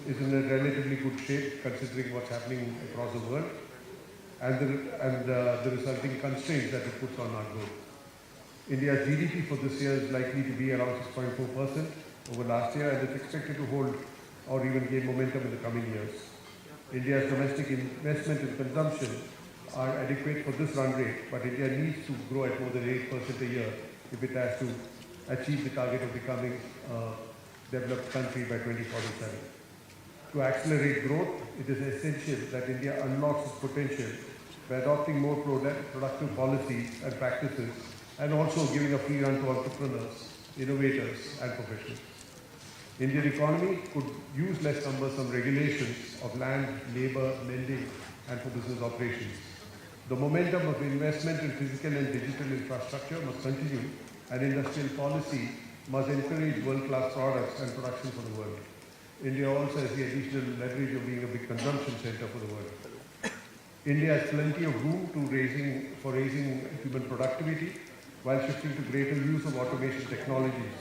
is in a relatively good shape considering what's happening across the world and the resulting constraints that it puts on our growth. India's GDP for this year is likely to be around 6.4% over last year, and it's expected to hold or even gain momentum in the coming years. India's domestic investment and consumption are adequate for this run rate, but India needs to grow at more than 8% a year if it has to achieve the target of becoming a developed country by 2047. To accelerate growth, it is essential that India unlocks its potential by adopting more productive policies and practices, and also giving a free run to entrepreneurs, innovators, and professionals. Indian economy could use less cumbersome regulations of land, labor, lending, and for business operations. The momentum of investment in physical and digital infrastructure must continue, and industrial policy must encourage world-class products and production for the world. India also has the additional leverage of being a big consumption center for the world. India has plenty of room for raising human productivity while shifting to greater use of automation technologies.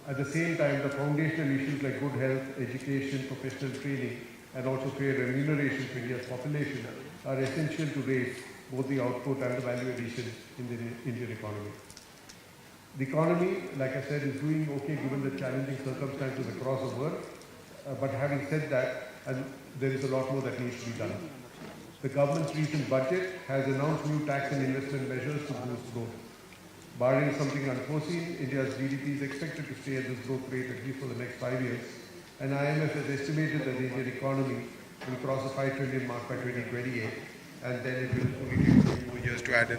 At the same time, the foundational issues like good health, education, professional training, and also fair remuneration for India's population are essential to raise both the output and the value addition in the Indian economy. The economy, like I said, is doing okay given the challenging circumstances across the world. But having said that, there is a lot more that needs to be done. The government's recent budget has announced new tax and investment measures to boost growth. Barring something unforeseen, India's GDP is expected to stay at this growth rate at least for the next 5 years. And IMF has estimated that the Indian economy will cross the 5 trillion mark by 2028, and then it will only take a few more years to add in.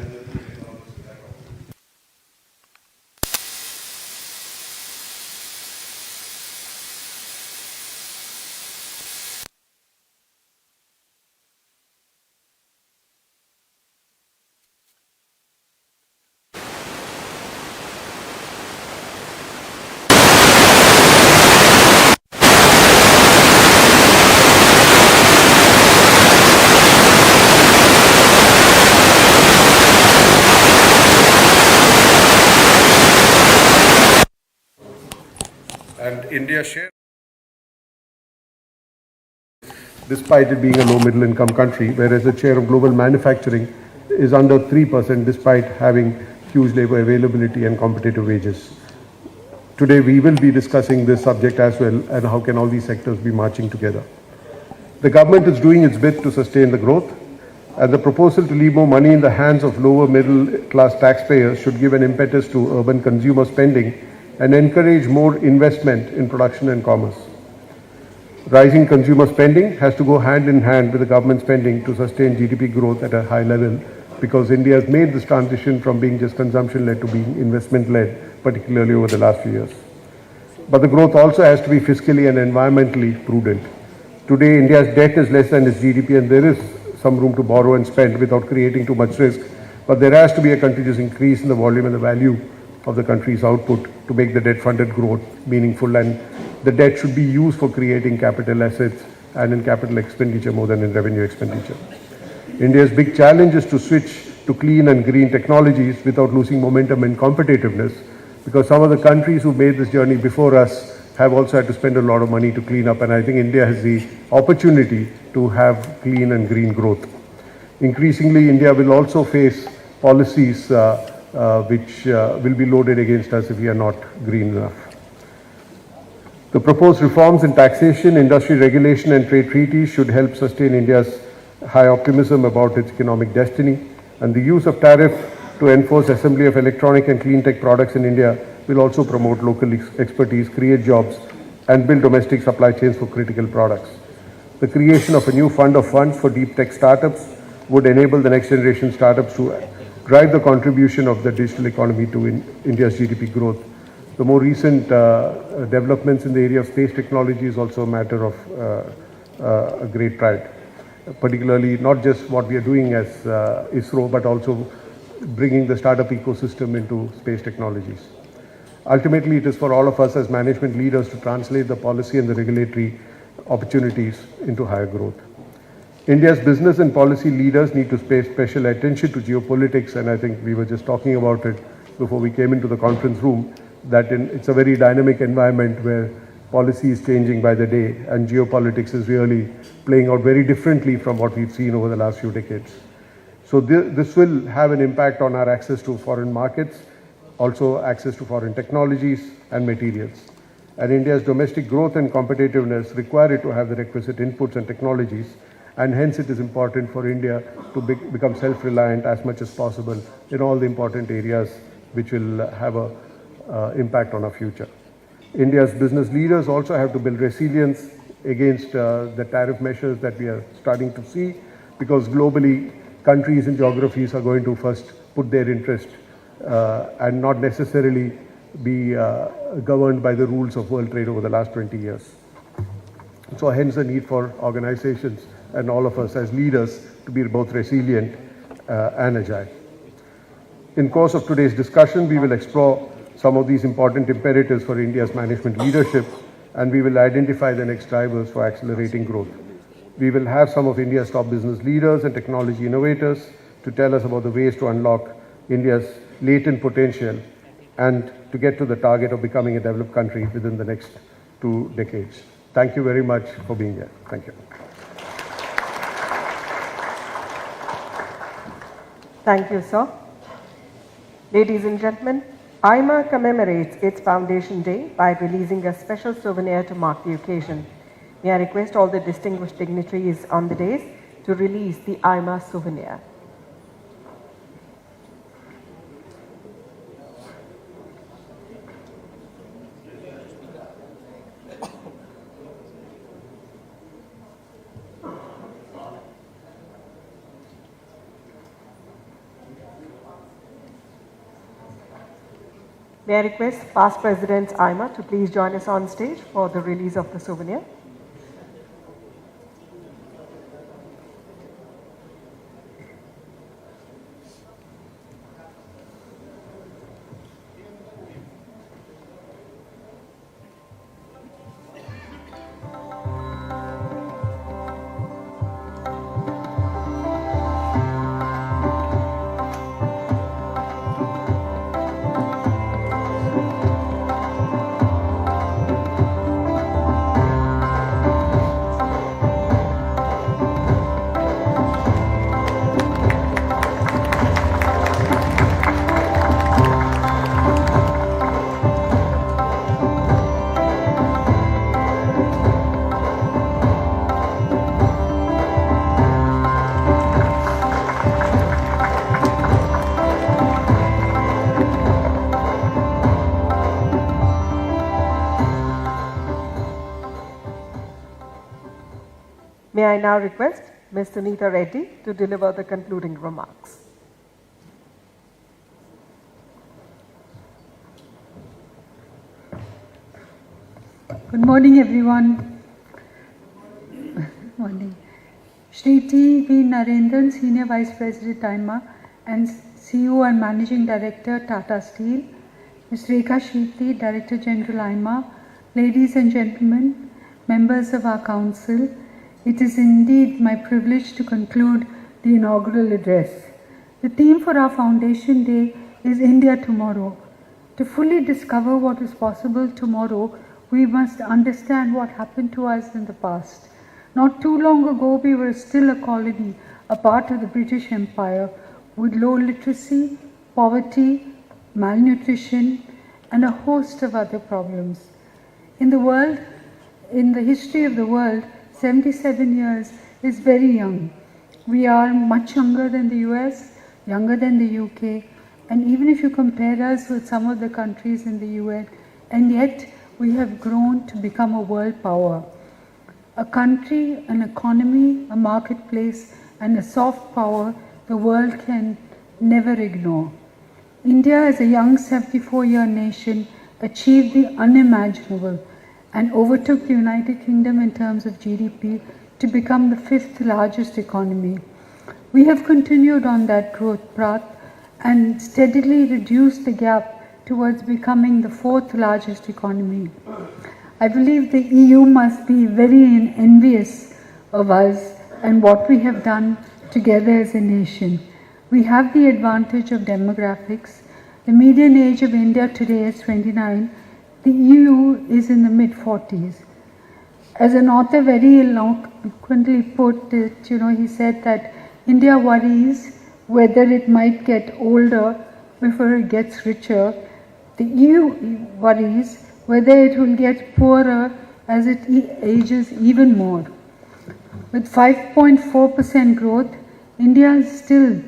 And India's share, despite it being a low middle income country, whereas the share of global manufacturing is under 3% despite having huge labor availability and competitive wages. Today we will be discussing this subject as well, and how can all these sectors be marching together. The government is doing its bit to sustain the growth, and the proposal to leave more money in the hands of lower middle class taxpayers should give an impetus to urban consumer spending and encourage more investment in production and commerce. Rising consumer spending has to go hand in hand with the government spending to sustain GDP growth at a high level, because India has made this transition from being just consumption-led to being investment-led, particularly over the last few years. But the growth also has to be fiscally and environmentally prudent. Today, India's debt is less than its GDP, and there is some room to borrow and spend without creating too much risk, but there has to be a continuous increase in the volume and the value of the country's output to make the debt-funded growth meaningful, and the debt should be used for creating capital assets and in capital expenditure more than in revenue expenditure. India's big challenge is to switch to clean and green technologies without losing momentum and competitiveness, because some of the countries who made this journey before us have also had to spend a lot of money to clean up, and I think India has the opportunity to have clean and green growth. Increasingly, India will also face policies which will be loaded against us if we are not green enough. The proposed reforms in taxation, industry regulation and trade treaties should help sustain India's high optimism about its economic destiny, and the use of tariff to enforce assembly of electronic and clean tech products in India will also promote local expertise, create jobs and build domestic supply chains for critical products. The creation of a new fund of funds for deep tech startups would enable the next generation startups to drive the contribution of the digital economy to India's GDP growth. The more recent developments in the area of space technology is also a matter of a great pride, particularly not just what we are doing as ISRO, but also bringing the startup ecosystem into space technologies. Ultimately, it is for all of us as management leaders to translate the policy and the regulatory opportunities into higher growth. India's business and policy leaders need to pay special attention to geopolitics, and I think we were just talking about it before we came into the conference room, that it's a very dynamic environment where policy is changing by the day, and geopolitics is really playing out very differently from what we've seen over the last few decades. So this will have an impact on our access to foreign markets, also access to foreign technologies and materials. And India's domestic growth and competitiveness require it to have the requisite inputs and technologies, and hence it is important for India to become self-reliant as much as possible in all the important areas which will have an impact on our future. India's business leaders also have to build resilience against the tariff measures that we are starting to see, because globally countries and geographies are going to first put their interest and not necessarily be governed by the rules of world trade over the last 20 years. So hence the need for organizations and all of us as leaders to be both resilient and agile. In course of today's discussion, we will explore some of these important imperatives for India's management leadership, and we will identify the next drivers for accelerating growth. We will have some of India's top business leaders and technology innovators to tell us about the ways to unlock India's latent potential and to get to the target of becoming a developed country within the next 2 decades. Thank you very much for being here. Thank you. Thank you, sir. Ladies and gentlemen, AIMA commemorates its Foundation Day by releasing a special souvenir to mark the occasion. May I request all the distinguished dignitaries on the dais to release the AIMA souvenir. May I request past presidents AIMA to please join us on stage for the release of the souvenir. May I now request Ms. Sunita Reddy to deliver the concluding remarks. Good morning, everyone. Good morning. Shri T. V. Narendran, Senior Vice President, AIMA, and CEO and Managing Director, Tata Steel. Ms. Rekha Shiti, Director General, AIMA. Ladies and gentlemen, members of our Council, it is indeed my privilege to conclude the inaugural address. The theme for our Foundation Day is India Tomorrow. To fully discover what is possible tomorrow, we must understand what happened to us in the past. Not too long ago, we were still a colony, a part of the British Empire, with low literacy, poverty, malnutrition, and a host of other problems. In the history of the world, 77 years is very young. We are much younger than the US, younger than the UK, and even if you compare us with some of the countries in the UN, and yet we have grown to become a world power. A country, an economy, a marketplace, and a soft power the world can never ignore. India, as a young 74-year nation, achieved the unimaginable and overtook the United Kingdom in terms of GDP to become the 5th largest economy. We have continued on that growth path and steadily reduced the gap towards becoming the 4th largest economy. I believe the EU must be very envious of us and what we have done together as a nation. We have the advantage of demographics. The median age of India today is 29. The EU is in the mid-40s. As an author very eloquently put it, he said that India worries whether it might get older before it gets richer. The EU worries whether it will get poorer as it ages even more. With 5.4% growth, India still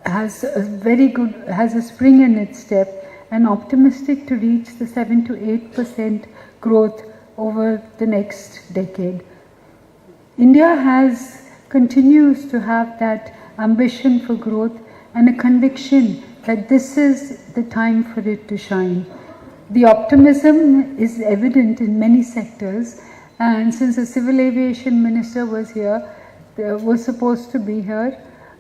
has a spring in its step and optimistic to reach the 7 to 8% growth over the next decade. India continues to have that ambition for growth and a conviction that this is the time for it to shine. The optimism is evident in many sectors, and since the Civil Aviation Minister was supposed to be here,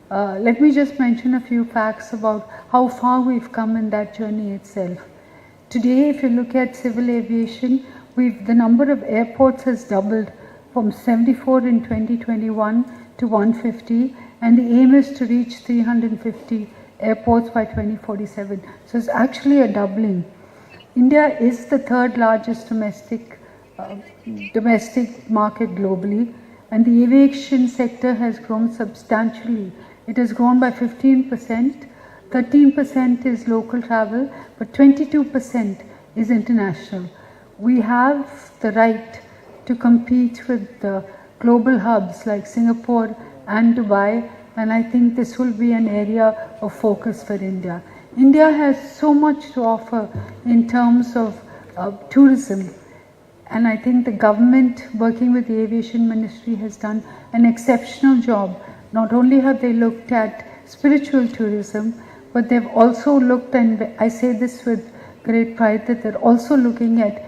let me just mention a few facts about how far we've come in that journey itself. Today, if you look at civil aviation, the number of airports has doubled from 74 in 2021 to 150, and the aim is to reach 350 airports by 2047. So it's actually a doubling. India is the third largest domestic market globally, and the aviation sector has grown substantially. It has grown by 15%, 13% is local travel, but 22% is international. We have the right to compete with the global hubs like Singapore and Dubai, and I think this will be an area of focus for India. India has so much to offer in terms of tourism, and I think the government working with the Aviation Ministry has done an exceptional job. Not only have they looked at spiritual tourism, but they've also looked, and I say this with great pride, that they're also looking at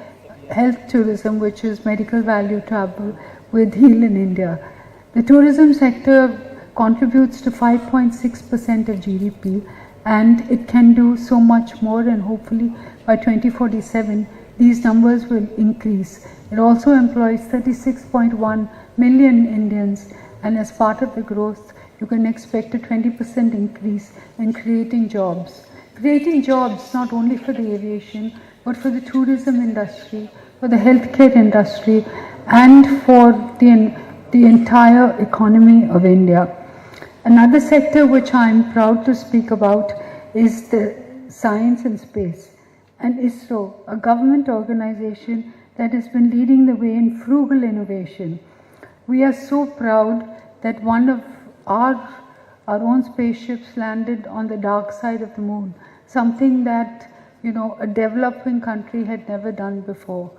health tourism, which is medical value travel with Heal in India. The tourism sector contributes to 5.6% of GDP, and it can do so much more, and hopefully by 2047 these numbers will increase. It also employs 36.1 million Indians, and as part of the growth you can expect a 20% increase in creating jobs. Creating jobs not only for the aviation but for the tourism industry, for the healthcare industry, and for the entire economy of India. Another sector which I am proud to speak about is the science and space, and ISRO, a government organization that has been leading the way in frugal innovation. We are so proud that one of our own spaceships landed on the dark side of the moon, something that a developing country had never done before.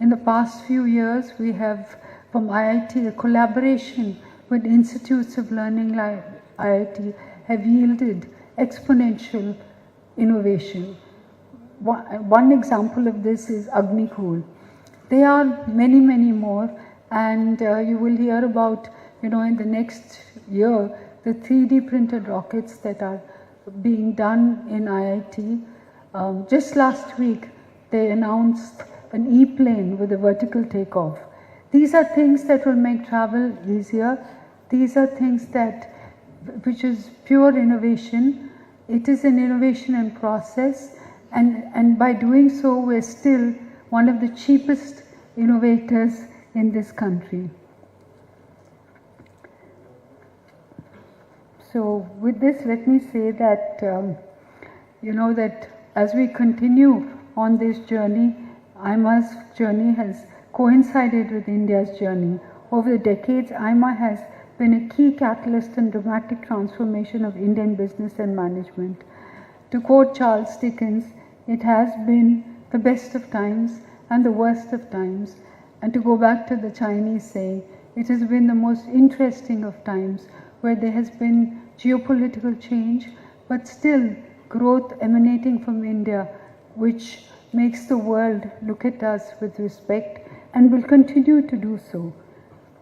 In the past few years, we have from IIT, the collaboration with institutes of learning like IIT have yielded exponential innovation. One example of this is Agnikul. There are many, many more, and you will hear about, in the next year, the 3D printed rockets that are being done in IIT. Just last week, they announced an E-plane with a vertical takeoff. These are things that will make travel easier. These are things which is pure innovation. It is an innovation in process, and by doing so, we're still one of the cheapest innovators in this country. So with this, let me say that, that as we continue on this journey, AIMA's journey has coincided with India's journey. Over the decades, AIMA has been a key catalyst in dramatic transformation of Indian business and management. To quote Charles Dickens, it has been the best of times and the worst of times. And to go back to the Chinese saying, it has been the most interesting of times, where there has been geopolitical change, but still growth emanating from India, which makes the world look at us with respect and will continue to do so.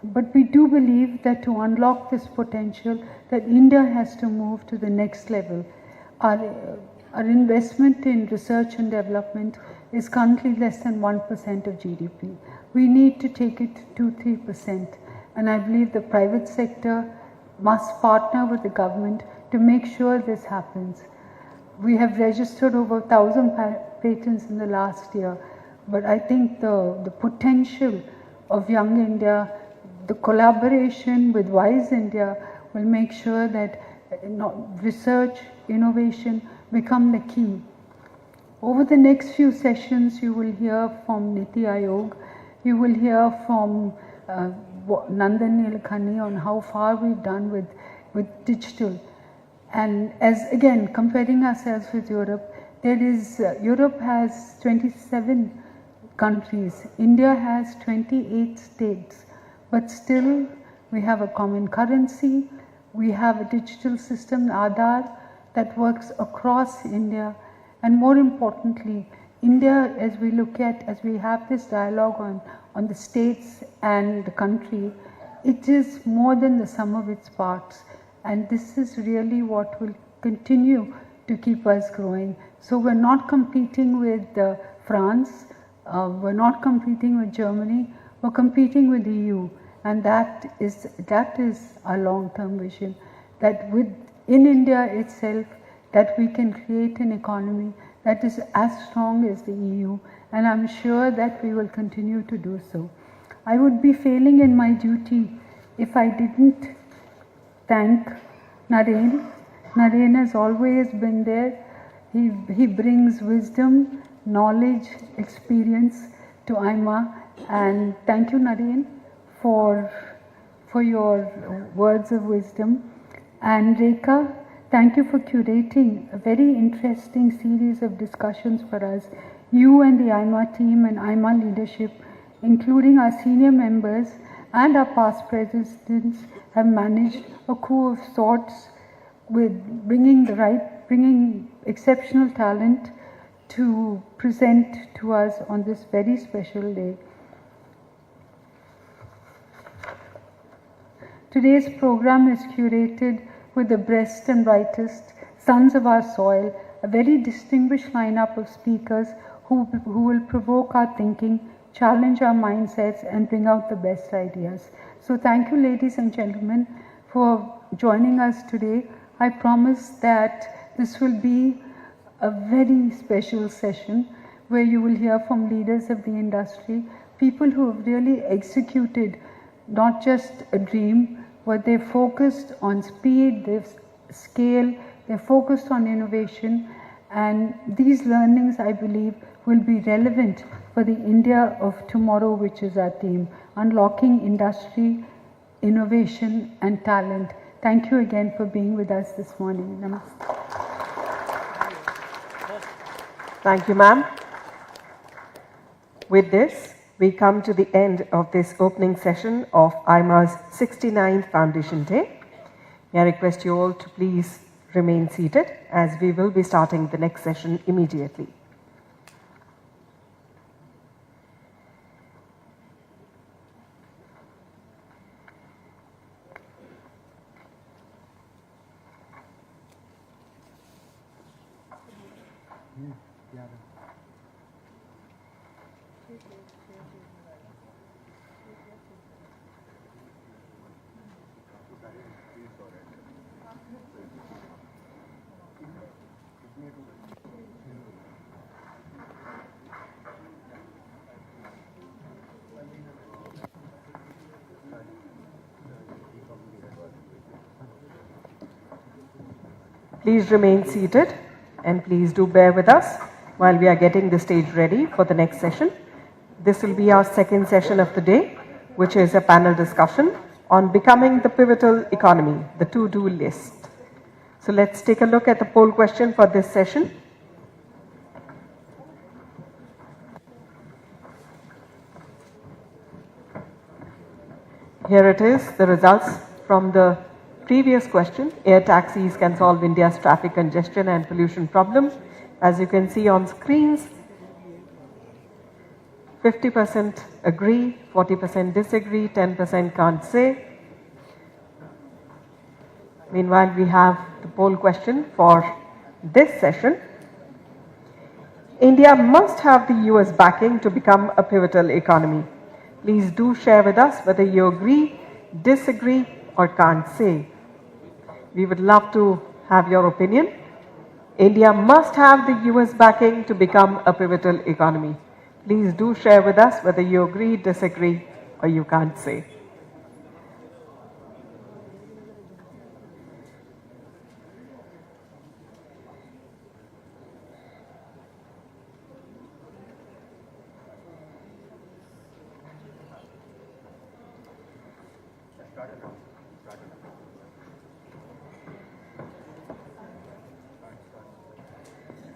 But we do believe that to unlock this potential, that India has to move to the next level. Our investment in research and development is currently less than 1% of GDP. We need to take it to 3%, and I believe the private sector must partner with the government to make sure this happens. We have registered over 1,000 patents in the last year. but I think the potential of Young India, the collaboration with Wise India will make sure that research, innovation become the key. Over the next few sessions, you will hear from Niti Aayog, you will hear from Nandan Nilekani on how far we've done with digital. And as again, comparing ourselves with Europe, Europe has 27 countries, India has 28 states, but still we have a common currency, we have a digital system, Aadhaar, that works across India. And more importantly, India, as we have this dialogue on the states and the country, it is more than the sum of its parts. And this is really what will continue to keep us growing. So we're not competing with France, we're not competing with Germany, we're competing with the EU. And that is our long-term vision, that in India itself, that we can create an economy that is as strong as the EU, and I'm sure that we will continue to do so. I would be failing in my duty if I didn't thank Naren. Naren has always been there. He brings wisdom, knowledge, experience to AIMA, and thank you, Naren, for your words of wisdom. And Rekha, thank you for curating a very interesting series of discussions for us. You and the AIMA team and AIMA leadership, including our senior members and our past presidents, have managed a coup of sorts with bringing exceptional talent to present to us on this very special day. Today's program is curated with the best and brightest sons of our soil, a very distinguished lineup of speakers who will provoke our thinking, challenge our mindsets, and bring out the best ideas. So thank you, ladies and gentlemen, for joining us today. I promise that this will be a very special session where you will hear from leaders of the industry, people who have really executed not just a dream, but they're focused on speed, they've scale, they're focused on innovation, and these learnings, I believe, will be relevant for the India of tomorrow, which is our theme, unlocking industry, innovation and talent. Thank you again for being with us this morning. Namaste. Thank you, ma'am. With this, we come to the end of this opening session of AIMA's 69th Foundation Day. May I request you all to please remain seated as we will be starting the next session immediately. Please remain seated and please do bear with us while we are getting the stage ready for the next session. This will be our second session of the day, which is a panel discussion on becoming the pivotal economy, the to-do list. So let's take a look at the poll question for this session. Here it is, the results from the previous question. Air taxis can solve India's traffic congestion and pollution problem. As you can see on screens, 50% agree, 40% disagree, 10% can't say. Meanwhile, we have the poll question for this session. India must have the US backing to become a pivotal economy. Please do share with us whether you agree, disagree, or can't say. We would love to have your opinion. India must have the US backing to become a pivotal economy. Please do share with us whether you agree, disagree, or you can't say.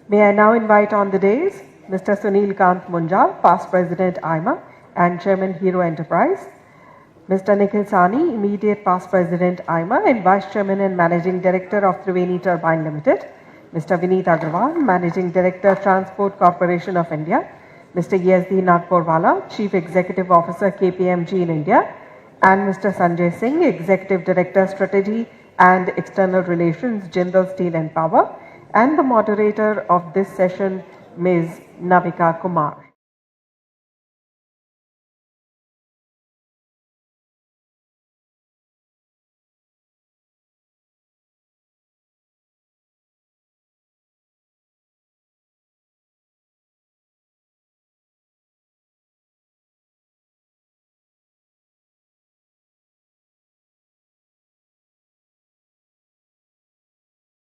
May I now invite on the dais Mr. Sunil Kant Munjal, past President AIMA and Chairman Hero Enterprise, Mr. Nikhil Sani, immediate past President AIMA and Vice Chairman and Managing Director of Triveni Turbine Limited, Mr. Vineet Agrawal, Managing Director, Transport Corporation of India, Mr. Yazdi Nagpurwala, Chief Executive Officer, KPMG in India, and Mr. Sanjay Singh, Executive Director, Strategy and External Relations, Jindal Steel and Power, and the moderator of this session, Ms. Navika Kumar.